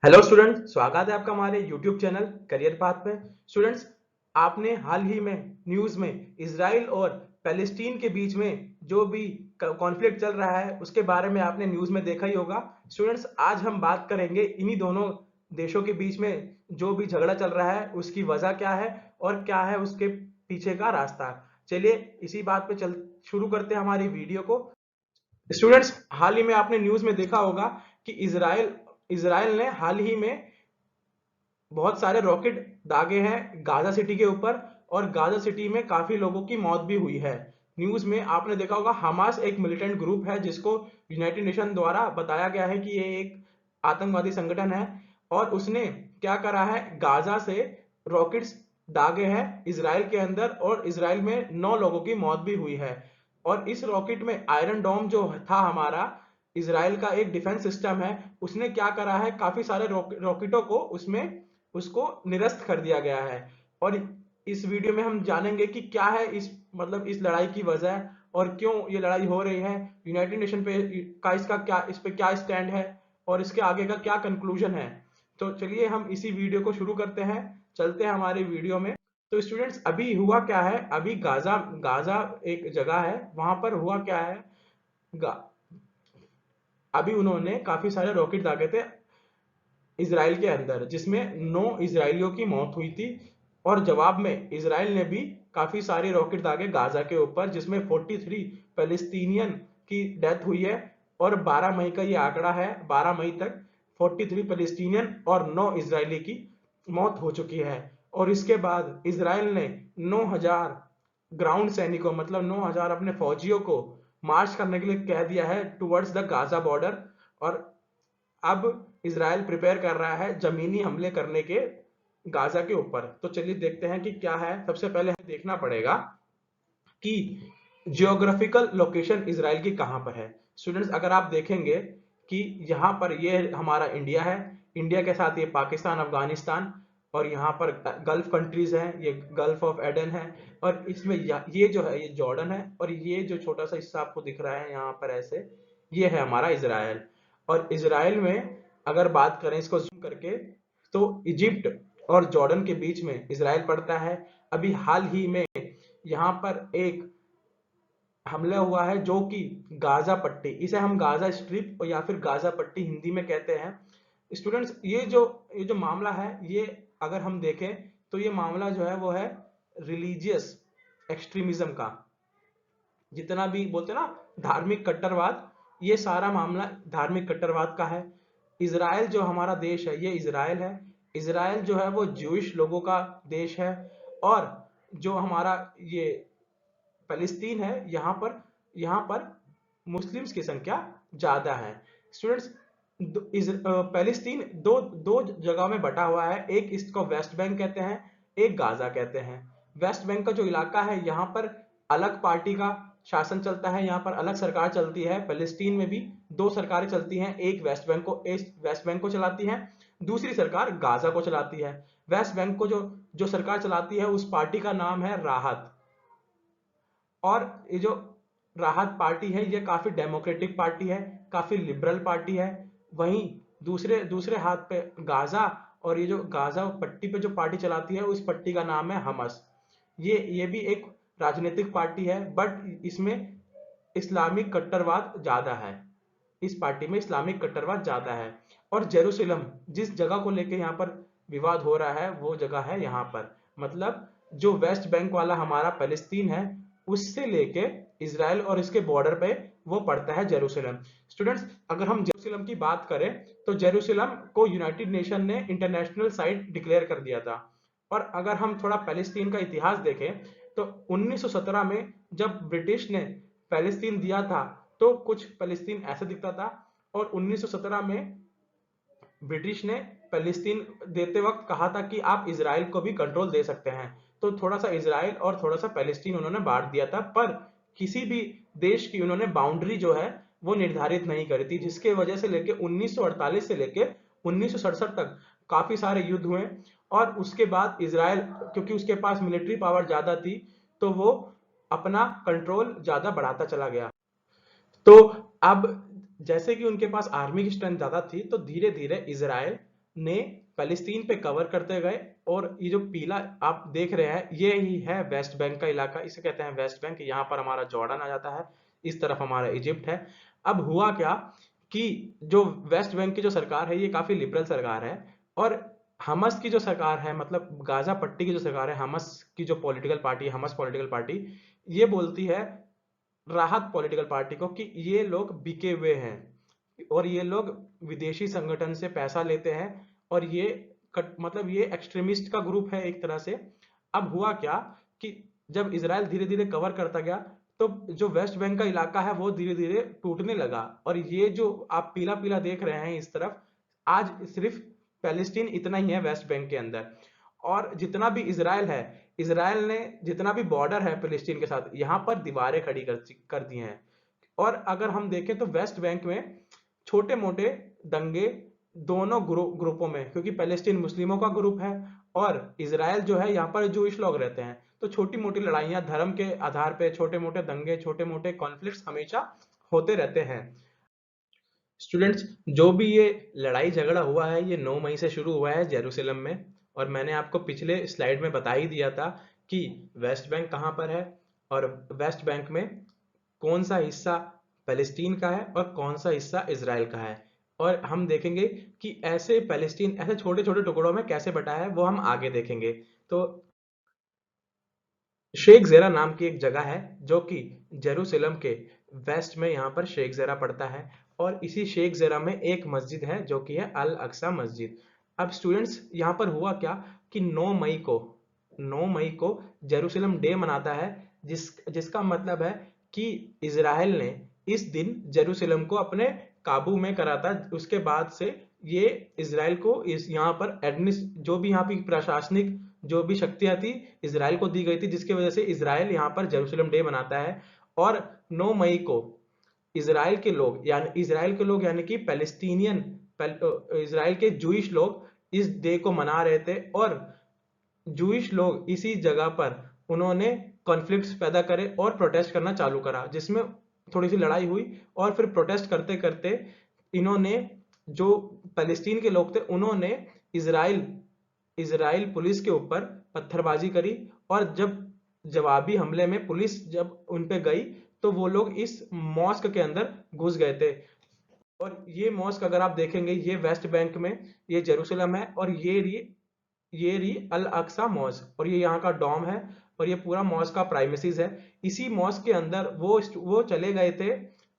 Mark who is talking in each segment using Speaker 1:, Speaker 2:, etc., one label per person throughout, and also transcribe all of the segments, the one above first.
Speaker 1: Hello student, स्वागत है आपका हमारे यूट्यूब चैनल करियर पाथ में। स्टूडेंट्स, आपने हाल ही में न्यूज़ में इजराइल और पैलेस्टीन के बीच में जो भी कॉन्फ्लिक्ट चल रहा है उसके बारे में आपने न्यूज़ में देखा ही होगा। स्टूडेंट्स, आज हम बात करेंगे इन्हीं दोनों देशों के बीच में जो भी झगड़ा चल रहा है उसकी वजह क्या है और क्या है उसके पीछे का रास्ता। चलिए इसी बात पे चल शुरू करते हैं हमारी वीडियो को। स्टूडेंट्स, हाल ही में आपने न्यूज़ में देखा होगा कि इजराइल इजराइल ने हाल ही में बहुत सारे रॉकेट दागे हैं गाजा सिटी के ऊपर और गाजा सिटी में काफी लोगों की मौत भी हुई है। न्यूज में आपने देखा होगा हमास एक मिलिटेंट ग्रुप है जिसको यूनाइटेड नेशन द्वारा बताया गया है कि ये एक आतंकवादी संगठन है और उसने क्या करा है, गाजा से रॉकेट्स दागे हैं इसराइल के अंदर और इसराइल में 9 लोगों की मौत भी हुई है। और इस रॉकेट में आयरन डोम जो था हमारा इसराइल का एक डिफेंस सिस्टम है, उसने क्या करा है, काफी सारे रॉकेटों को उसमें उसको निरस्त कर दिया गया है। और इस वीडियो में हम जानेंगे कि क्या है इस लड़ाई की वजह और क्यों ये लड़ाई हो रही है, यूनाइटेड नेशन पे का इसका क्या इस पे क्या स्टैंड है और इसके आगे का क्या कंक्लूजन है। तो चलिए हम इसी वीडियो को शुरू करते हैं, चलते हैं हमारे वीडियो में। तो स्टूडेंट्स, अभी हुआ क्या है, अभी गाजा गाजा एक जगह है, वहां पर हुआ क्या है, गा, अभी उन्होंने काफी सारे रॉकेट दागे थे इसराइल के अंदर जिसमें 9 इसराइलियों की मौत हुई थी। और जवाब में इसराइल ने भी काफी सारे रॉकेट दागे गाजा के ऊपर जिसमें 43 पैलेस्टीनियन की डेथ हुई है। और 12 मई का ये आंकड़ा है, 12 मई तक 43 पैलेस्टीनियन और 9 इसराइली की मौत हो चुकी है। और इसके बाद इसराइल ने 9,000 ग्राउंड सैनिकों मतलब 9,000 अपने फौजियों को मार्च करने के लिए कह दिया है टुवर्ड्स द गाजा बॉर्डर। और अब इसराइल प्रिपेयर कर रहा है जमीनी हमले करने के गाजा के ऊपर। तो चलिए देखते हैं कि क्या है। सबसे पहले हमें देखना पड़ेगा कि जियोग्राफिकल लोकेशन इसराइल की कहां पर है। स्टूडेंट्स, अगर आप देखेंगे कि यहां पर ये हमारा इंडिया है, इंडिया के साथ ये पाकिस्तान, अफगानिस्तान और यहाँ पर गल्फ कंट्रीज हैं, ये गल्फ ऑफ एडन है। और इसमें ये जो है ये जॉर्डन है और ये जो छोटा सा हिस्सा आपको दिख रहा है यहाँ पर ऐसे, ये है हमारा इसराइल। और इसराइल में अगर बात करें इसको जूम करके तो इजिप्ट और जॉर्डन के बीच में इसराइल पड़ता है। अभी हाल ही में यहाँ पर एक हमला हुआ है जो कि गाजा पट्टी, इसे हम गाजा स्ट्रिप या फिर गाजा पट्टी हिंदी में कहते हैं। स्टूडेंट्स, ये जो मामला है, ये अगर हम देखें तो ये मामला जो है वो है रिलीजियस एक्सट्रीमिज्म का। जितना भी बोलते हैं ना धार्मिक कट्टरवाद, ये सारा मामला धार्मिक कट्टरवाद का है। इसराइल जो हमारा देश है ये इसराइल है, इसराइल जो है वो ज्यूइश लोगों का देश है। और जो हमारा ये फलस्तीन है, यहाँ पर मुस्लिम्स की संख्या ज्यादा है। स्टूडेंट्स, फलस्तीन दो दो जगह में बटा हुआ है, एक इसको वेस्ट बैंक कहते हैं, एक गाजा कहते हैं। वेस्ट बैंक का जो इलाका है यहाँ पर अलग पार्टी का शासन चलता है, यहाँ पर अलग सरकार चलती है। फलस्तीन में भी 2 सरकारें चलती हैं, एक वेस्ट बैंक को चलाती है, दूसरी सरकार गाजा को चलाती है। वेस्ट बैंक को जो जो सरकार चलाती है उस पार्टी का नाम है राहत। और ये जो राहत पार्टी है ये काफी डेमोक्रेटिक पार्टी है, काफी लिबरल पार्टी है। वहीं दूसरे दूसरे हाथ पे गाजा, और ये जो गाजा पट्टी पे जो पार्टी चलाती है उस पट्टी का नाम है हमस। ये भी एक राजनीतिक पार्टी है बट इसमें इस्लामिक कट्टरवाद ज्यादा है, इस पार्टी में इस्लामिक कट्टरवाद ज्यादा है। और जेरूसलम जिस जगह को लेके यहाँ पर विवाद हो रहा है वो जगह है यहाँ पर, मतलब जो वेस्ट बैंक वाला हमारा फलस्तीन है उससे लेके इसराइल और इसके बॉर्डर पे वो पड़ता है जेरूसलम। स्टूडेंट्स, अगर हम जेरूसलम की बात करें तो जेरूसलम को यूनाइटेड नेशन ने इंटरनेशनल साइट डिक्लेयर कर दिया था। और अगर हम थोड़ा फलस्तीन का इतिहास देखें तो 1917 में जब ब्रिटिश ने फलस्तीन दिया था तो कुछ फलस्तीन ऐसा दिखता था। और 1917 में ब्रिटिश ने फलस्तीन देते वक्त कहा था कि आप इसराइल को भी कंट्रोल दे सकते हैं। तो थोड़ा सा इसराइल और थोड़ा सा फलस्तीन उन्होंने बांट दिया था, पर किसी भी देश की उन्होंने बाउंड्री जो है वो निर्धारित नहीं करी थी, जिसके वजह से लेके 1948 से लेके 1967 तक काफी सारे युद्ध हुए। और उसके बाद इसराइल, क्योंकि उसके पास मिलिट्री पावर ज्यादा थी, तो वो अपना कंट्रोल ज्यादा बढ़ाता चला गया। तो अब जैसे कि उनके पास आर्मी की स्ट्रेंथ ज्यादा थी तो धीरे धीरे इसराइल ने पैलेस्टीन पे कवर करते गए, और ये जो पीला आप देख रहे हैं ये ही है वेस्ट बैंक का इलाका, इसे कहते हैं वेस्ट बैंक। यहाँ पर हमारा जॉर्डन आ जाता है, इस तरफ हमारा इजिप्ट है। अब हुआ क्या कि जो वेस्ट बैंक की जो सरकार है ये काफी लिबरल सरकार है, और हमस की जो सरकार है, मतलब गाजा पट्टी की जो सरकार है, हमस की जो पॉलिटिकल पार्टी, हमस पॉलिटिकल पार्टी, ये बोलती है राहत पॉलिटिकल पार्टी को कि ये लोग बिके हुए हैं और ये लोग विदेशी संगठन से पैसा लेते हैं, और ये मतलब ये एक्सट्रीमिस्ट का ग्रुप है एक तरह से। अब हुआ क्या कि जब इसराइल धीरे धीरे कवर करता गया तो जो वेस्ट बैंक का इलाका है वो धीरे धीरे टूटने लगा, और ये जो आप पीला पीला देख रहे हैं इस तरफ, आज सिर्फ पैलेस्टीन इतना ही है वेस्ट बैंक के अंदर। और जितना भी इसराइल है, इसराइल ने जितना भी बॉर्डर है फिलिस्तीन के साथ, यहाँ पर दीवारें खड़ी कर दी हैं। और अगर हम देखें तो वेस्ट बैंक में छोटे मोटे दंगे दोनों ग्रुपों में, क्योंकि पैलेस्टीन मुस्लिमों का ग्रुप है और इसराइल जो है यहाँ पर जूइश लोग रहते हैं, तो छोटी मोटी लड़ाइयां धर्म के आधार पे, छोटे मोटे दंगे, छोटे मोटे कॉन्फ्लिक्ट्स हमेशा होते रहते हैं। स्टूडेंट्स, जो भी ये लड़ाई झगड़ा हुआ है ये 9 मई से शुरू हुआ है जेरूसलम में, और मैंने आपको पिछले स्लाइड में बता ही दिया था कि वेस्ट बैंक कहाँ पर है, और वेस्ट बैंक में कौन सा हिस्सा पैलेस्टीन का है और कौन सा हिस्सा इजराइल का है। और हम देखेंगे कि ऐसे पैलेस्टीन ऐसे छोटे छोटे टुकड़ों में कैसे बटा है, वो हम आगे देखेंगे। तो शेख ज़ेरा नाम की एक जगह है जो कि जेरूसलम के वेस्ट में, यहाँ पर शेख ज़ेरा पड़ता है, और इसी शेख ज़ेरा में एक मस्जिद है जो कि है अल अक्सा मस्जिद। अब स्टूडेंट्स, यहाँ पर हुआ क्या कि 9 मई को जेरूसलम डे मनाता है, जिसका मतलब है कि इजराइल ने इस दिन जेरूसलम को अपने काबू में करा था। उसके बाद से ये इजराइल को इस यहाँ पर जो भी यहाँ की प्रशासनिक जो भी शक्तियां थी इजराइल को दी गई थी, जिसकी वजह से इजराइल यहाँ पर जेरूसलम डे मनाता है। और 9 मई को इजराइल के लोग यानी कि पैलेस्टीनियन, इजराइल के जूइश लोग इस डे को मना रहे थे, और जूइश लोग इसी जगह पर उन्होंने कॉन्फ्लिक्ट्स पैदा करे और प्रोटेस्ट करना चालू करा, जिसमें थोड़ी सी लड़ाई हुई, और फिर प्रोटेस्ट करते करते इन्होंने, जो पैलेस्टीन के लोग थे, उन्होंने इजराइल इजराइल पुलिस के ऊपर पत्थरबाजी करी, और जब जवाबी हमले में पुलिस जब उन पे गई तो वो लोग इस मॉस्क के अंदर घुस गए थे। और ये मॉस्क अगर आप देखेंगे ये वेस्ट बैंक में, ये जेरूसलम है, और ये रही अल अक्सा मॉस्क, और ये यहाँ का डॉम है, और ये पूरा मॉस्क का प्राइमेसिस है। इसी मॉस्क के अंदर वो चले गए थे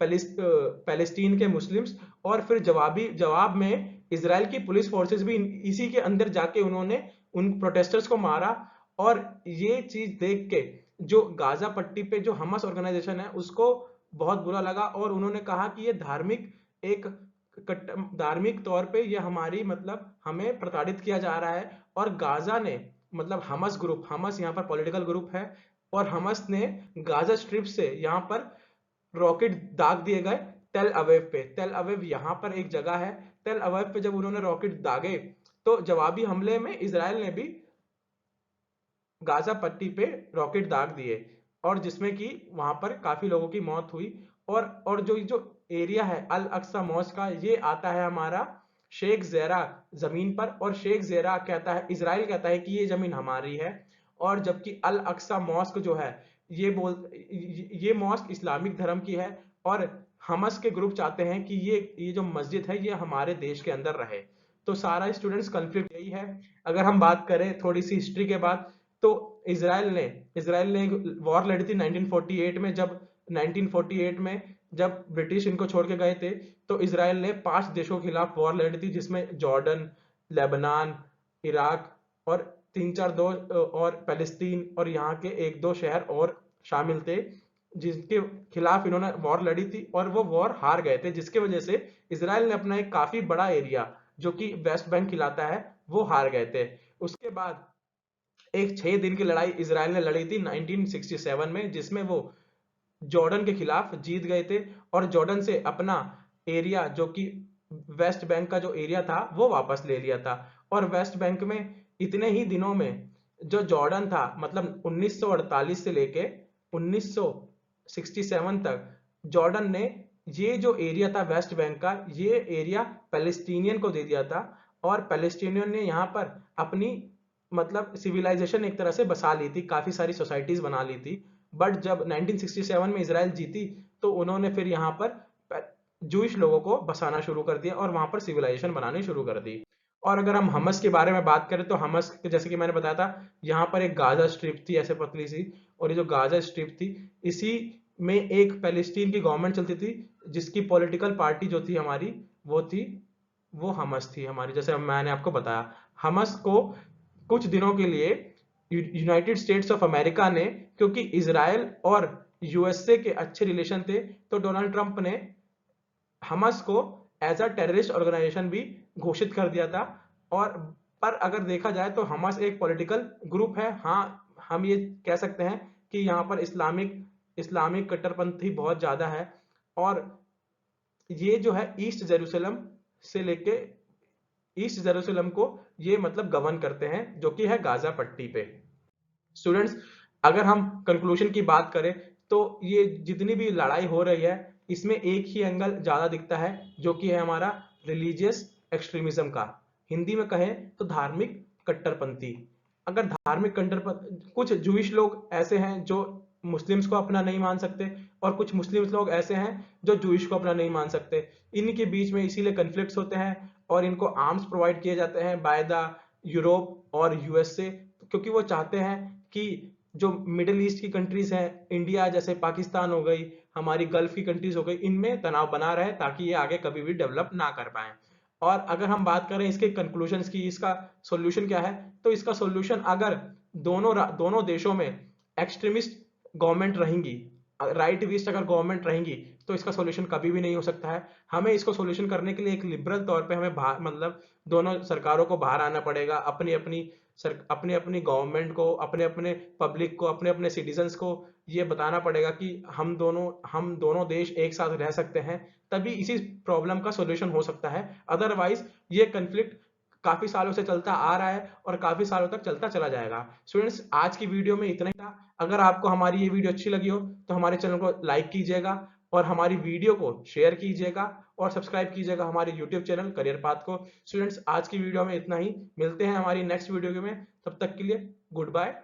Speaker 1: पैलेस्टीन के मुस्लिम्स, और फिर जवाब में इजराइल की पुलिस फोर्सेस भी इसी के अंदर जाके उन्होंने उन प्रोटेस्टर्स को मारा। और ये चीज देख के जो गाजा पट्टी पे जो हमास ऑर्गेनाइजेशन है उसको बहुत बुरा लगा, और उन्होंने कहा कि ये धार्मिक तौर पे ये हमारी, मतलब हमें प्रताड़ित किया जा रहा है। और गाजा ने, मतलब हमस यहाँ पर पॉलिटिकल ग्रुप है, और हमस ने गाजा स्ट्रिप से यहाँ पर रॉकेट दाग दिए गए टेल अवेव पे। टेल अवेव यहाँ पर एक जगह है, टेल अवेव पे जब उन्होंने रॉकेट दागे तो जवाबी हमले में इजराइल ने भी गाजा पट्टी पे रॉकेट दाग दिए, और जिसमें कि वहां पर काफी लोगों की मौत हुई। और जो एरिया है अल अक्सा मॉस्क का, ये आता है हमारा शेख ज़ेरा जमीन पर, और शेख ज़ेरा कहता है, इजराइल कहता है कि ये जमीन हमारी है। और जबकि अल अक्सा मॉस्क जो है ये मॉस्क इस्लामिक धर्म की है, और हमस के ग्रुप चाहते हैं कि ये जो मस्जिद है ये हमारे देश के अंदर रहे। तो सारा स्टूडेंट्स कॉन्फ्लिक्ट यही है। अगर हम बात करें थोड़ी सी हिस्ट्री के बाद, तो इजराइल ने वॉर लड़ी थी 1948 में। जब 1948 में जब ब्रिटिश इनको छोड़ के गए थे, तो इजराइल ने 5 देशों के खिलाफ वॉर लड़ी थी, जिसमें जॉर्डन, लेबनान, इराक और 3-4 दो और पैलेस्तीन, और यहाँ के 1-2 शहर और शामिल थे, जिसके खिलाफ इन्होंने वॉर लड़ी थी, और वो वॉर हार गए थे, जिसकी वजह से इजराइल ने अपना एक काफी बड़ा एरिया जो कि वेस्ट बैंक कहलाता है वो हार गए थे। उसके बाद एक 6 दिन की लड़ाई इजराइल ने लड़ी थी 1967 में, जिसमें वो जॉर्डन के खिलाफ जीत गए थे, और जॉर्डन से अपना एरिया जो कि वेस्ट बैंक का जो एरिया था वो वापस ले लिया था। और वेस्ट बैंक में इतने ही दिनों में जो जॉर्डन था, मतलब 1948 से लेके 1967 तक जॉर्डन ने ये जो एरिया था वेस्ट बैंक का, ये एरिया पैलेस्टीनियन को दे दिया था। और पैलेस्टीनियन ने यहाँ पर अपनी मतलब सिविलाइजेशन एक तरह से बसा ली थी, काफी सारी सोसाइटीज बना ली थी। बट जब 1967 में इसराइल जीती तो उन्होंने फिर यहाँ पर जूइश लोगों को बसाना शुरू कर दिया और वहां पर सिविलाइजेशन बनानी शुरू कर दी। और अगर हम हमस के बारे में बात करें तो हमस जैसे कि मैंने बताया था, यहाँ पर एक गाजा स्ट्रिप थी ऐसे पतली सी, और ये जो गाजा स्ट्रिप थी इसी में एक पैलेस्टीन की गवर्नमेंट चलती थी जिसकी पॉलिटिकल पार्टी जो थी हमारी वो हमस थी हमारी, जैसे मैंने आपको बताया। हमस को कुछ दिनों के लिए यूनाइटेड स्टेट्स ऑफ अमेरिका ने, क्योंकि इजराइल और यूएसए के अच्छे रिलेशन थे, तो डोनाल्ड ट्रंप ने हमस को एज अ टेररिस्ट ऑर्गेनाइजेशन भी घोषित कर दिया था। और पर अगर देखा जाए तो हमस एक पॉलिटिकल ग्रुप है। हाँ, हम ये कह सकते हैं कि यहाँ पर इस्लामिक कट्टरपंथी बहुत ज्यादा है, और ये जो है ईस्ट जेरूसलम से लेके ईस्ट जेरूसलम को ये मतलब गवर्न करते हैं, जो कि है गाजा पट्टी पे। स्टूडेंट्स, अगर हम कंक्लूजन की बात करें तो ये जितनी भी लड़ाई हो रही है इसमें एक ही एंगल ज्यादा दिखता है, जो कि है हमारा रिलीजियस एक्सट्रीमिज्म का। हिंदी में कहें तो धार्मिक कट्टरपंथी। अगर धार्मिक कट्टरपंथी, कुछ जूइश लोग ऐसे हैं जो मुस्लिम्स को अपना नहीं मान सकते, और कुछ मुस्लिम्स लोग ऐसे हैं जो जूइश को अपना नहीं मान सकते। इनके बीच में इसीलिए कन्फ्लिक्ट्स होते हैं और इनको आर्म्स प्रोवाइड किए जाते हैं बाय द यूरोप और यूएसए, क्योंकि वो चाहते हैं कि जो मिडिल ईस्ट की कंट्रीज हैं, इंडिया जैसे पाकिस्तान हो गई, हमारी गल्फ की कंट्रीज हो गई, इनमें तनाव बना रहे ताकि ये आगे कभी भी डेवलप ना कर पाए। और अगर हम बात करें इसके कंक्लूजन्स की, इसका सॉल्यूशन क्या है, तो इसका सॉल्यूशन अगर दोनों देशों में एक्सट्रीमिस्ट गवर्नमेंट रहेंगी, राइट विस्ट अगर गवर्नमेंट रहेंगी, तो इसका सॉल्यूशन कभी भी नहीं हो सकता है। हमें इसको सॉल्यूशन करने के लिए एक लिबरल तौर पे हमें मतलब दोनों सरकारों को बाहर आना पड़ेगा, अपनी अपनी गवर्नमेंट को, अपने अपने पब्लिक को, अपने अपने सिटीजन्स को ये बताना पड़ेगा कि हम दोनों देश एक साथ रह सकते हैं, तभी इसी प्रॉब्लम का सॉल्यूशन हो सकता है। अदरवाइज ये कन्फ्लिक्ट काफी सालों से चलता आ रहा है और काफी सालों तक चलता चला जाएगा। स्टूडेंट्स, आज की वीडियो में इतना ही था। अगर आपको हमारी ये वीडियो अच्छी लगी हो तो हमारे चैनल को लाइक कीजिएगा और हमारी वीडियो को शेयर कीजिएगा और सब्सक्राइब कीजिएगा हमारे यूट्यूब चैनल करियर पाथ को। स्टूडेंट्स, आज की वीडियो में इतना ही। मिलते हैं हमारी नेक्स्ट वीडियो में, तब तक के लिए गुड बाय।